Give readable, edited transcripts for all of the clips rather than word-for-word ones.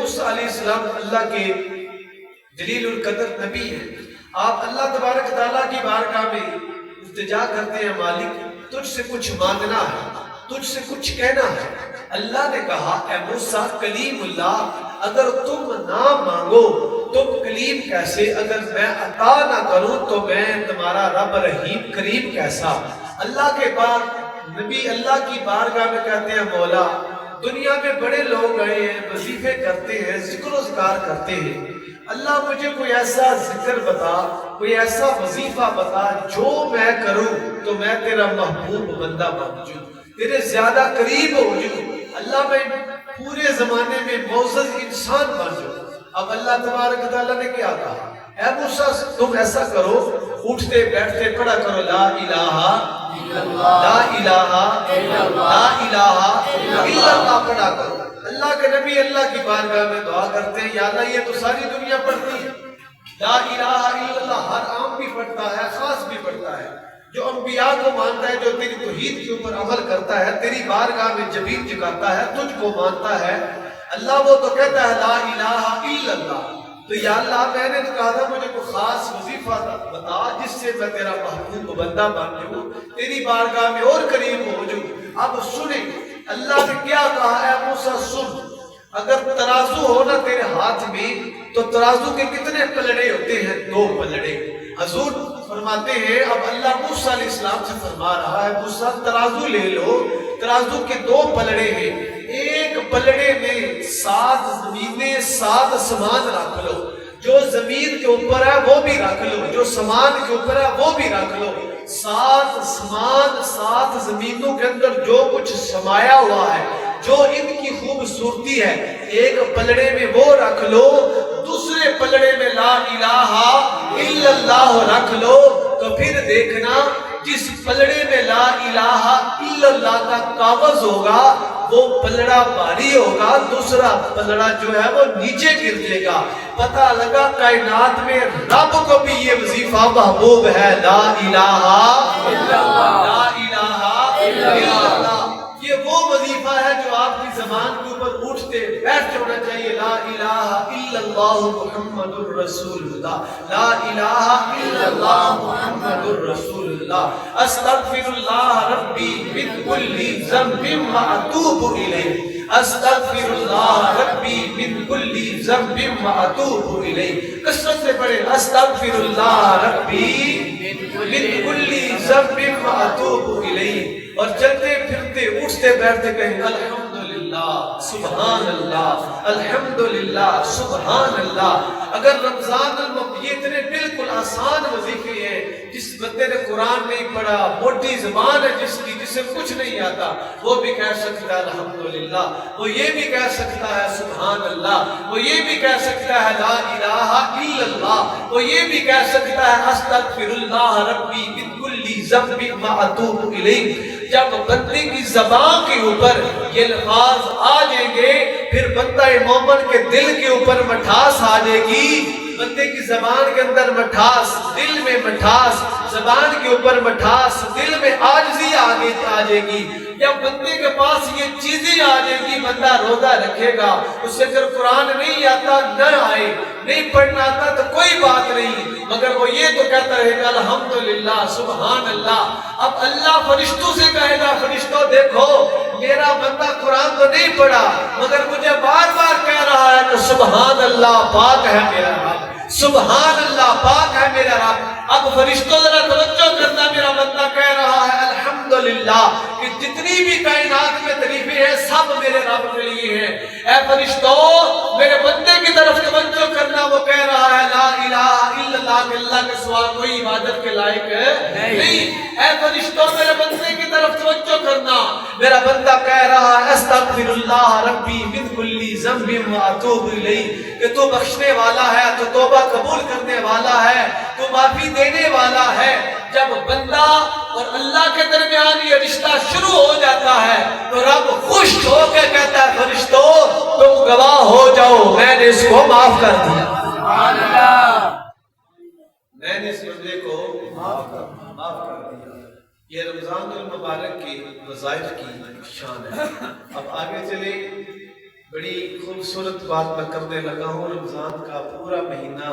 موسیٰ علیہ السلام اللہ کے جلیل القدر نبی ہیں. آپ اللہ تبارک تعالیٰ کی بارگاہ میں التجا کرتے ہیں، مالک تجھ سے کچھ مانگنا ہے، تجھ سے کچھ کہنا ہے. اللہ نے کہا اے موسیٰ کلیم اللہ، اگر تم نہ مانگو تم کلیم کیسے؟ اگر میں عطا نہ کروں تو میں تمہارا رب رحیم کریم کیسا؟ اللہ کے بعد نبی اللہ کی بارگاہ میں کہتے ہیں مولا دنیا میں بڑے لوگ آئے ہیں، وظیفے کرتے ہیں، ذکر و اذکار کرتے ہیں، اللہ مجھے کوئی ایسا ذکر بتا، کوئی ایسا وظیفہ بتا جو میں کروں تو میں تیرا محبوب بندہ بن جاؤں، تیرے زیادہ قریب ہو جاؤں، اللہ میں پورے زمانے میں معزز انسان بن جاؤں. اب اللہ تبارک تعالیٰ نے کیا کہا اے موسیٰ تم ایسا کرو، اٹھتے بیٹھتے پڑھا کرو لا الہ لا الہ لا الہ الا اللہ پڑھا کرو. اللہ کے نبی اللہ کی بارگاہ میں دعا کرتے ہیں یا اللہ یہ تو ساری دنیا پڑھتی ہے، لا الہ الا اللہ ہر عام بھی پڑھتا ہے، خاص بھی پڑھتا ہے، جو انبیاء کو مانتا ہے، جو تیری توحید کے اوپر عمل کرتا ہے، تیری بارگاہ میں جبین جھکاتا ہے، تجھ کو مانتا ہے، اللہ وہ تو کہتا ہے لا الہ الا اللہ. تو یا اللہ میں نے تو کہا تھا مجھے کوئی خاص وظیفہ بتا جس سے میں تیرا محبوب بندہ بن جاؤں، تیری بارگاہ میں اور قریب ہو جاؤں. اب سنیں اللہ نے کیا کہا اے موسیٰ سن، اگر ترازو ہو نا تیرے ہاتھ میں تو ترازو کے کتنے پلڑے ہوتے ہیں؟ 2 پلڑے. حضور فرماتے ہیں اب اللہ موسیٰ علیہ السلام سے فرما رہا ہے موسیٰ ترازو لے لو، ترازو کے 2 پلڑے ہیں، ایک پلڑے میں 7 زمینیں 7 سمان رکھ لو، جو زمین کے اوپر ہے وہ بھی رکھ لو، جو سمان کے اوپر ہے وہ بھی رکھ لو. 7 سمان 7 زمینوں کے اندر جو کچھ سمایا ہوا ہے، جو ان کی خوبصورتی ہے، ایک پلڑے میں وہ رکھ لو، دوسرے پلڑے میں لا الہ الا اللہ رکھ لو. تو پھر دیکھنا جس پلڑے میں لا الہ الا اللہ کا کاغذ ہوگا وہ پلڑا بھاری ہوگا، دوسرا پلڑا جو ہے وہ نیچے گر جائے گا. پتہ لگا کائنات میں رب کو بھی یہ وظیفہ محبوب ہے لا الہ الا اللہ، لا الہ الا اللہ. یہ وہ وظیفہ ہے جو آپ کی زبان کے اوپر اٹھتے بیٹھتے ہونا چاہیے. لا الہ الا اللہ محمد الرسول اللہ، لا الہ الا اللہ محمد الرسول اللہ. استغفر اللہ ربی من کل ذنب واتوب الیہ، استغفر اللہ ربی من کل ذنب واتوب الیہ. کثرت سے پڑھیں استغفر اللہ ربی من کل ذنب واتوب الیہ. اور چلتے پھرتے اٹھتے بیٹھتے کہیں الحمدللہ سبحان اللہ الحمدللہ سبحان اللہ. اگر رمضان یہ اتنے بالکل آسان وظیفے ہیں، جس بندے نے قرآن نہیں پڑھا، موٹی زبان ہے جس کی، جسے کچھ نہیں آتا، وہ بھی کہہ سکتا ہے الحمدللہ، وہ یہ بھی کہہ سکتا ہے سبحان اللہ، وہ یہ بھی کہہ سکتا ہے لا الہ الا اللہ، وہ یہ بھی کہہ سکتا ہے استغفر اللہ ربی من کل ذنب واتوب الیہ. جب بندے کی زبان کے اوپر یہ الفاظ آ جائیں گے پھر بندہ مومن کے دل کے اوپر مٹھاس آ جائے گی. بندے کی زبان کے اندر مٹھاس، دل میں مٹھاس، زبان کے اوپر مٹھاس، دل میں عاجزی آ جائے گی. جب بندے کے پاس یہ چیزیں آ جائے گی بندہ روزہ رکھے گا. اسے اگر قرآن نہیں آتا نہ آئے، نہیں پڑھنا آتا تو کوئی بات نہیں، مگر وہ یہ تو کہتا رہے گا الحمدللہ سبحان اللہ. اب اللہ فرشتوں سے کہے گا فرشتوں دیکھو میرا بندہ قرآن تو نہیں پڑھا مگر مجھے بار بار کہہ رہا ہے تو سبحان اللہ پاک ہے میرا رب، سبحان اللہ پاک ہے میرا رب. اب فرشتوں ذرا توجہ کرنا، میرا بندہ کہہ رہا ہے الحمدللہ کہ جتنی بھی کائنات میں تعریفیں ہیں سب میرے رب کے لیے ہیں. اے فرشتوں میرے بندے کی طرف توجہ کرنا، وہ کہہ رہا ہے لا الہ الا اللہ کہ اللہ کے سوا کوئی عبادت کے لائق نہیں. اے فرشتوں میرے بندے کی طرف توجہ کرنا، میرا بندہ کہہ رہا ہے استغفر اللہ ربی من کل ذنب واتوب الیہ کہ تو بخشنے والا ہے، تو توبہ قبول کرنے والا ہے، تو معافی دینے والا ہے. جب بندہ اور اللہ کے درمیان یہ رشتہ شروع ہو جاتا ہے تو رب خوش ہو کے کہتا ہے فرشتوں تم گواہ ہو جاؤ میں نے اس کو معاف کر دیا. سبحان اللہ، میں نے اس بندے کو معاف کر دیا. یہ رمضان المبارک کی وظائف کی شان ہے. اب آگے چلے بڑی خوبصورت بات میں کرنے لگا ہوں. رمضان کا پورا مہینہ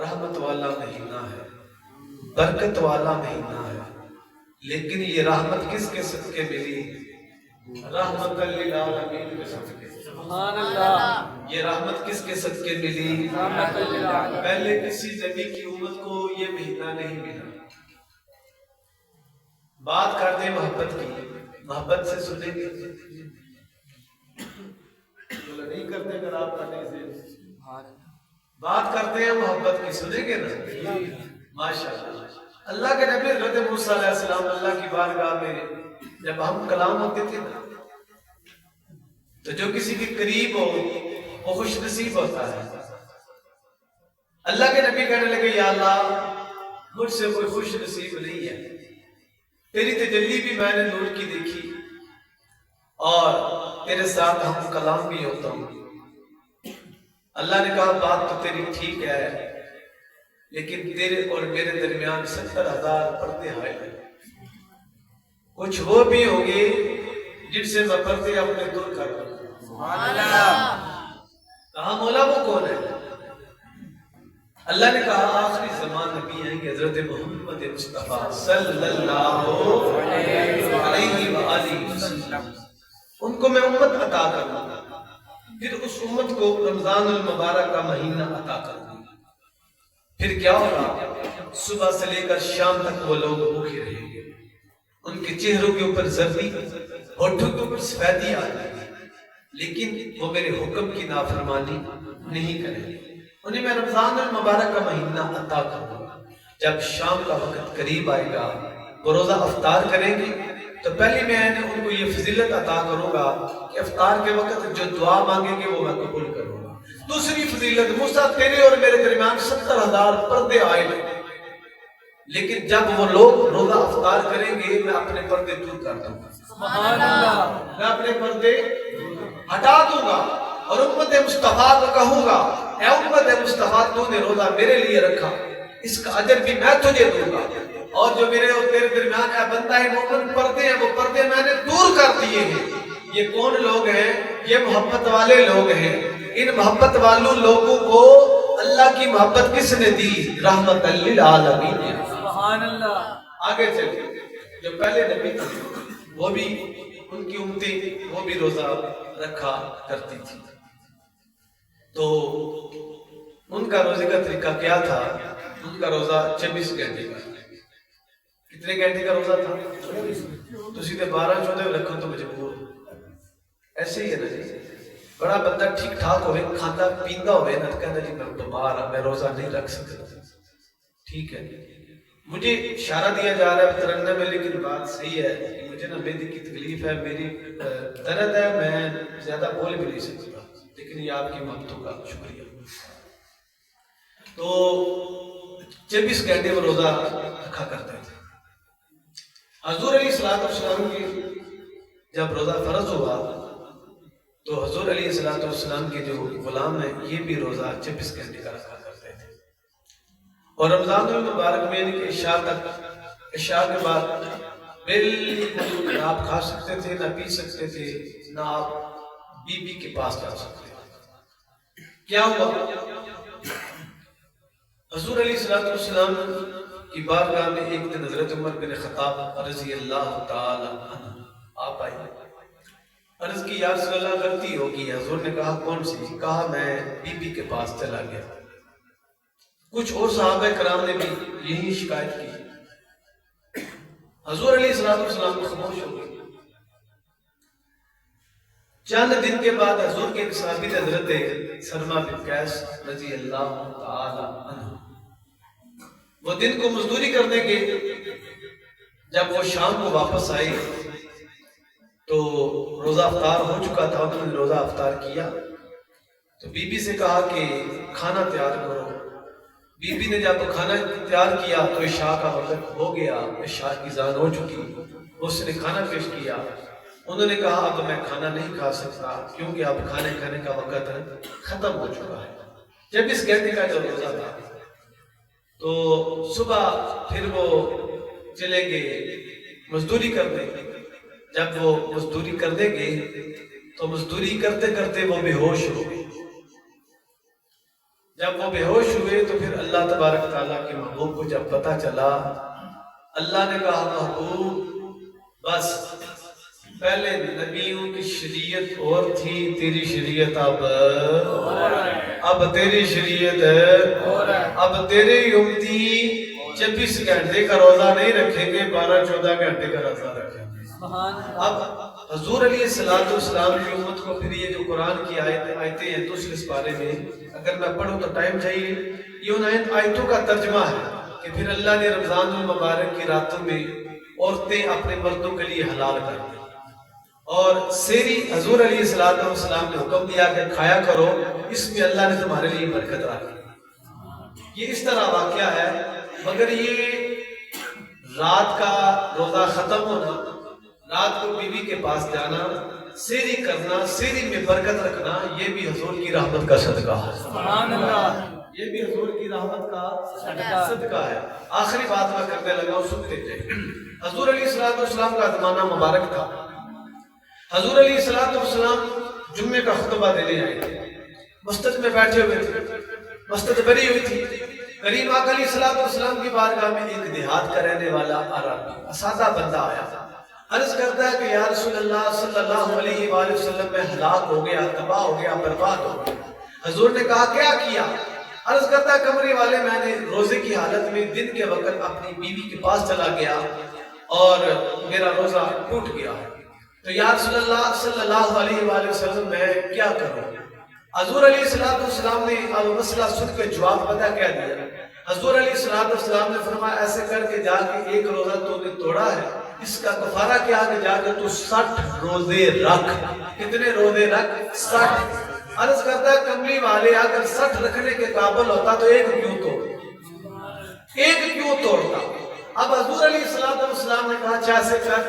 رحمت والا مہینہ ہے، برکت والا مہینہ ہے، لیکن یہ رحمت کس کے صدقے ملی؟ رحمت للعالمین کے صدقے. سبحان اللہ. یہ رحمت کس کے صدقے ملی؟ رحمت للعالمین. پہلے کسی نبی کی امت کو یہ مہینہ نہیں ملا. بات کرتے ہیں محبت کی، محبت سے سنیں گے؟ نہیں کرتے اگر آپ کرنے سے. بات کرتے ہیں محبت کی، سنیں گے نا؟ ماشاءاللہ. اللہ کے نبی حضرت موسیٰ علیہ السلام اللہ کی بارگاہ میں جب ہم کلام ہوتے تھے نا، تو جو کسی کے قریب ہو وہ خوش نصیب ہوتا ہے. اللہ کے نبی کہنے لگے یا اللہ مجھ سے کوئی خوش نصیب نہیں ہے، تیری تجلی بھی میں نے نور کی دیکھی اور تیرے ساتھ ہم کلام بھی ہوتا ہوں. اللہ نے کہا بات تو تیری ٹھیک ہے، لیکن تیرے اور میرے درمیان 70,000 پردے حائل ہیں. کچھ وہ بھی ہوں گے جن سے میں پردے اپنے دور کر دوں. کہا مولا وہ کون ہے؟ اللہ نے کہا آخری زمان نبی ہیں کہ حضرت محمد مصطفیٰ صلی اللہ علیہ وآلہ وسلم، ان کو میں امت عطا کروں گا، پھر اس امت کو رمضان المبارک کا مہینہ عطا کروں گا. پھر کیا ہوگا؟ صبح سے لے کر شام تک وہ لوگ بھوکے رہیں گے، ان کے چہروں کے اوپر زردی، ہونٹوں کے اوپر سفیدی آ جائے گی، لیکن وہ میرے حکم کی نافرمانی نہیں کریں گے. انہیں میں رمضان المبارک کا مہینہ عطا کروں گا. جب شام کا وقت قریب آئے گا وہ روزہ افطار کریں گے تو پہلے میں ان کو یہ فضیلت عطا کروں گا کہ افطار کے وقت جو دعا مانگیں گے وہ میں قبول کروں گا. دوسری فضیلت، موسیٰ تیرے اور میرے درمیان 70,000 پردے آئے ہیں، لیکن جب وہ لوگ روزہ افطار کریں گے میں اپنے پردے دور کر دوں گا. سبحان اللہ. میں اپنے پردے ہٹا دوں گا اور امت مصطفیٰ کو کہوں گا اے امت مصطفیٰ تو نے روزہ میرے لیے رکھا، اس کا اجر بھی میں تجھے دوں گا، اور جو میرے اور تیرے درمیان اے بندہ مومن پردے ہیں وہ پردے میں نے دور کر دیے ہیں. یہ کون لوگ ہیں؟ یہ محبت والے لوگ ہیں. ان محبت والوں لوگوں کو اللہ کی محبت کس نے دی؟ رحمت للعالمین. سبحان اللہ. آگے چلیں، جو پہلے نبی تھے وہ بھی ان کی امتیں وہ بھی روزہ رکھا کرتی تھی. تو ان کا روزے کا طریقہ کیا تھا؟ ان کا روزہ 26 گھنٹے کا. کتنے گھنٹے کا روزہ تھا؟ تو سیدھے 12-14 رکھو تو مجبور. ایسے ہی ہے نا جی، بڑا بندہ ٹھیک ٹھاک ہوئے، کھانا پیندہ ہوئے نا، کہنا جی میں دوبارہ میں روزہ نہیں رکھ سکتا. ٹھیک ہے، مجھے اشارہ دیا جا رہا ہے ترنم میں، لیکن بات صحیح ہے کہ مجھے نا میدے کی تکلیف ہے، میری درد ہے، میں زیادہ بول بھی نہیں سکتا، لیکن یہ آپ کی محبتوں کا شکریہ. تو 24 گھنٹے وہ روزہ رکھا کرتے تھے. حضور علیہ السلام کی جب روزہ فرض ہوا تو حضور علیہ السلام کے جو غلام ہیں یہ بھی روزہ 26 گھنٹے کا رکھا کرتے تھے. اور رمضان المبارک میں یعنی کہ عشاء تک، عشاء کے بعد بالکل نہ آپ کھا سکتے تھے، نہ پی سکتے تھے، نہ آپ بی بی کے پاس جا سکتے تھے. کیا ہوا؟ حضور علیہ السلام کی بارگاہ میں ایک دن حضرت عمر بن خطاب رضی اللہ تعالی عنہ آپ آئے. عرض کی یا رسول اللہ غلطی ہوگی. حضور نے کہا کون سی؟ کہا میں بی بی کے پاس چلا گیا. کچھ اور صحابہ کرام نے بھی یہی شکایت کی. حضور علیہ السلام خاموش ہو گئے. چند دن کے بعد حضور کے ایک صحابی حضرت سلمہ بن قیس رضی اللہ تعالی عنہ وہ دن کو مزدوری کرنے کے جب وہ شام کو واپس آئے تو روزہ افطار ہو چکا تھا. انہوں نے روزہ افطار کیا تو بی بی سے کہا کہ کھانا تیار کرو. بی بی نے جب کھانا تیار کیا تو عشاء کا وقت ہو گیا، عشاء کی اذان ہو چکی. اس نے کھانا پیش کیا. انہوں نے کہا اب میں کھانا نہیں کھا سکتا کیونکہ اب کھانے کھانے کا وقت ختم ہو چکا ہے. 24 گھنٹے کا جو روزہ تھا تو صبح پھر وہ چلے گئے مزدوری کرنے. جب وہ مزدوری کرنے گئے تو مزدوری کرتے کرتے وہ بے ہوش ہو گئے. جب وہ بے ہوش ہوئے تو پھر اللہ تبارک تعالیٰ کے محبوب کو جب پتہ چلا, اللہ نے کہا محبوب بس, پہلے نبیوں کی شریعت اور تھی, تیری شریعت اب تیری شریعت اب تیرے امتی 24 گھنٹے کا روزہ نہیں رکھیں گے, 12-14 گھنٹے کا روزہ رکھیں گے. اب حضور علیہ السلام کی امت کو پھر یہ جو قرآن کی آیتیں ہیں دوسرے سپارے میں, اگر میں پڑھوں تو ٹائم چاہیے, یہ ان آیتوں کا ترجمہ ہے کہ پھر اللہ نے رمضان المبارک کی راتوں میں عورتیں اپنے مردوں کے لیے حلال کر دی, اور سیری حضور علیہ السلام نے حکم دیا کہ کھایا کرو, اس میں اللہ نے تمہارے لیے برکت رکھی. یہ اس طرح واقعہ ہے, مگر یہ رات کا روزہ ختم ہونا, رات کو بیوی کے پاس جانا, سیری کرنا, سیری میں برکت رکھنا, یہ بھی حضور کی رحمت کا صدقہ ہے. سبحان اللہ, یہ بھی حضور کی رحمت کا صدقہ ہے. آخری بات میں کرنے لگا ہوں, سنتے تھے. حضور علیہ السلام کا زمانہ مبارک تھا. حضور علیہ السلام جمعے کا خطبہ دینے آئے تھے, مسجد میں بیٹھے ہوئے تھے, مسجد بھری ہوئی تھی. کریم آقا علیہ السلام کی بارگاہ میں ایک دیہات کا رہنے والا عربی سادہ بندہ آیا. عرض کرتا ہے کہ یا رسول اللہ صلی اللہ علیہ وآلہ وسلم میں ہلاک ہو گیا, تباہ ہو گیا, برباد ہو گیا. حضور نے کہا کیا کیا؟ عرض کرتا ہے کمرے والے میں نے روزے کی حالت میں دن کے وقت اپنی بیوی کے پاس چلا گیا اور میرا روزہ ٹوٹ گیا. تو یا رسول اللہ صلی اللہ علیہ وآلہ وسلم میں کیا کروں؟ حضور علیہ السلام نے مسئلہ سن کے جواب پتہ کیا دیا. حضور علیہ السلام نے فرمایا ایسے کر کے جا کے ایک روزہ تو نے توڑا ہے, اس کا کفارہ کیا کہ جا کے تو 60 روزے رکھ. کتنے روزے رکھ؟ 60. عرض کرتا ہے کملی والے اگر 60 رکھنے کے قابل ہوتا تو ایک کیوں توڑتا؟ اب حضور علیہ السلام نے کہا چاہے کر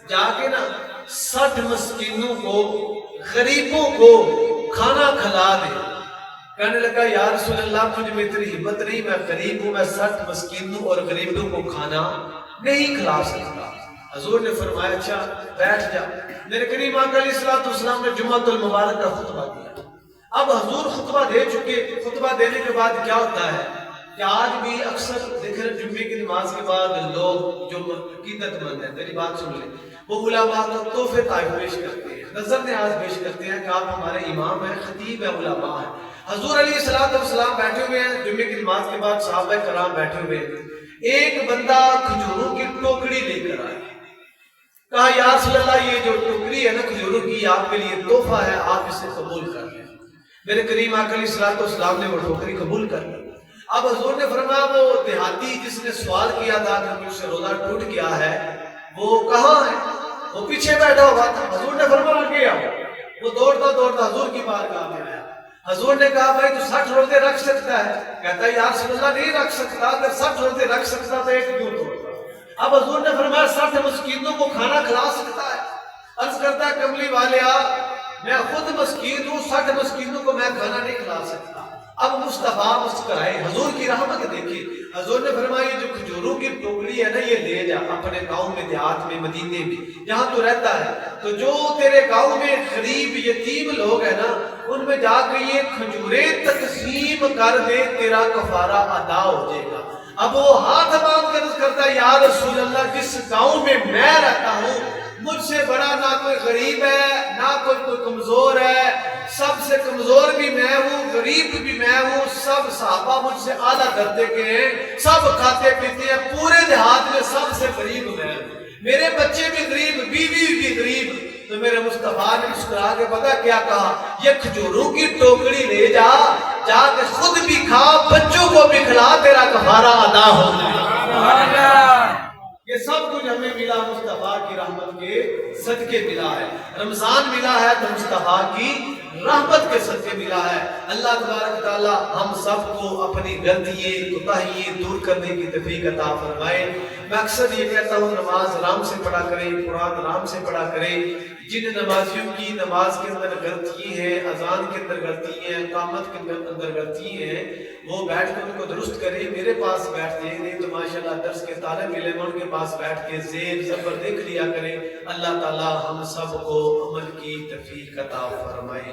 جا کے نا 60 مسکینوں کو, غریبوں کو کھانا کھلا دے. کہنے لگا یا رسول اللہ مجھ میں اتنی ہمت نہیں, میں غریب ہوں, میں 60 مسکینوں اور غریبوں کو کھانا نہیں کھلا سکتا. حضور نے فرمایا اچھا بیٹھ جا. میرے کریم آقا علیہ السلام نے جمعۃ المبارک کا خطبہ دیا. اب حضور خطبہ دے چکے, خطبہ دینے کے بعد کیا ہوتا ہے کہ آج بھی اکثر دیکھ رہے جمعے کی نماز کے بعد لوگ جو عقیدت مند ہیں, میری بات سن لیں, وہ علماء کو تحفے تحائف پیش کرتے ہیں, نظر نیاز پیش کرتے ہیں کہ آپ ہمارے امام ہیں, خطیب ہیں, علماء ہیں. حضور علیہ السلام بیٹھے ہوئے ہیں جمعے کی نماز کے بعد, صحابہ کرام بیٹھے ہوئے ہیں. ایک بندہ کھجوروں کی ٹوکری لے کر آیا. کہا یا رسول اللہ یہ جو ٹوکری ہے نا کھجوروں کی, آپ کے لیے تحفہ ہے, آپ اسے قبول کر لیں. میرے کریم آقا علیہ السلام نے وہ ٹوکری قبول کر لی. اب حضور نے فرمایا وہ دیہاتی جس نے سوال کیا تھا کہ مجھ سے روزہ ٹوٹ گیا ہے وہ کہاں ہے؟ وہ پیچھے بیٹھا ہوا تھا. حضور نے فرمایا آگے آؤ. وہ دوڑتا حضور کی بارگاہ میں آیا. حضور نے کہا بھائی تو 60 روزے رکھ سکتا ہے؟ کہتا ہے یا رسول اللہ نہیں رکھ سکتا. اگر 60 روزے رکھ سکتا تو ایک کیوں توڑتا؟ اب حضور نے فرمایا 60 مسکینوں کو کھانا کھلا سکتا ہے؟ عرض کرتا ہے کملی والے میں خود مسکین ہوں, 60 مسکینوں کو میں کھانا نہیں کھلا سکتا. اب مصطفیٰ مسکرائے, حضور کی رحمت دیکھی. حضور نے فرمایا جو کھجوروں کی ٹوکری ہے نا یہ لے جا اپنے گاؤں میں, دیہات میں, مدینے میں جہاں تو رہتا ہے, تو جو تیرے گاؤں میں غریب یتیم لوگ ہیں نا ان میں جا کے یہ کھجوریں تقسیم کر دے, تیرا کفارہ ادا ہو جائے گا. اب وہ ہاتھ باندھ کر عرض کرتا ہے یا رسول اللہ جس گاؤں میں میں رہتا ہوں مجھ سے بڑا نہ کوئی غریب ہے نہ کوئی کمزور ہے, سب سے کمزور بھی میں ہوں, غریب بھی میں ہوں, سب صحابہ مجھ سے اعلیٰ درجے کے ہیں, سب کھاتے پیتے ہیں, پورے دیہات میں سب سے غریب میں ہوں, میرے بچے بھی غریب, بیوی بھی غریب. تو میرے مصطفیٰ نے مسکرا کے پتا کیا کہا, یہ کھجوروں کی ٹوکری لے جا, جا کے خود بھی کھا, بچوں کو بھی کھلا, تیرا کفارہ ادا ہو جائے. یہ سب کچھ ہمیں ملا مصطفیٰ کی رحمت کے صدقے ملا ہے. رمضان ملا ہے تو مصطفیٰ کی رحمت کے صدقے ملا ہے. اللہ تبارک تعالی ہم سب کو اپنی غلطیاں کوتاہیاں دور کرنے کی توفیق عطا فرمائے. میں اکثر یہ کہتا ہوں نماز آرام سے پڑھا کریں, قرآن آرام سے پڑھا کریں. جن نمازیوں کی نماز کے اندر غلطی ہیں، اذان کے اندر غلطی ہیں، اقامت کے اندر غلطی ہیں، وہ بیٹھ کے ان کو درست کریں، میرے پاس بیٹھتے ہیں، نہیں تو ماشاءاللہ درس کے طالب علم ان کے پاس بیٹھ کے زیر زبر دیکھ لیا کریں۔ اللہ تعالی ہم سب کو عمل کی توفیق عطا فرمائے۔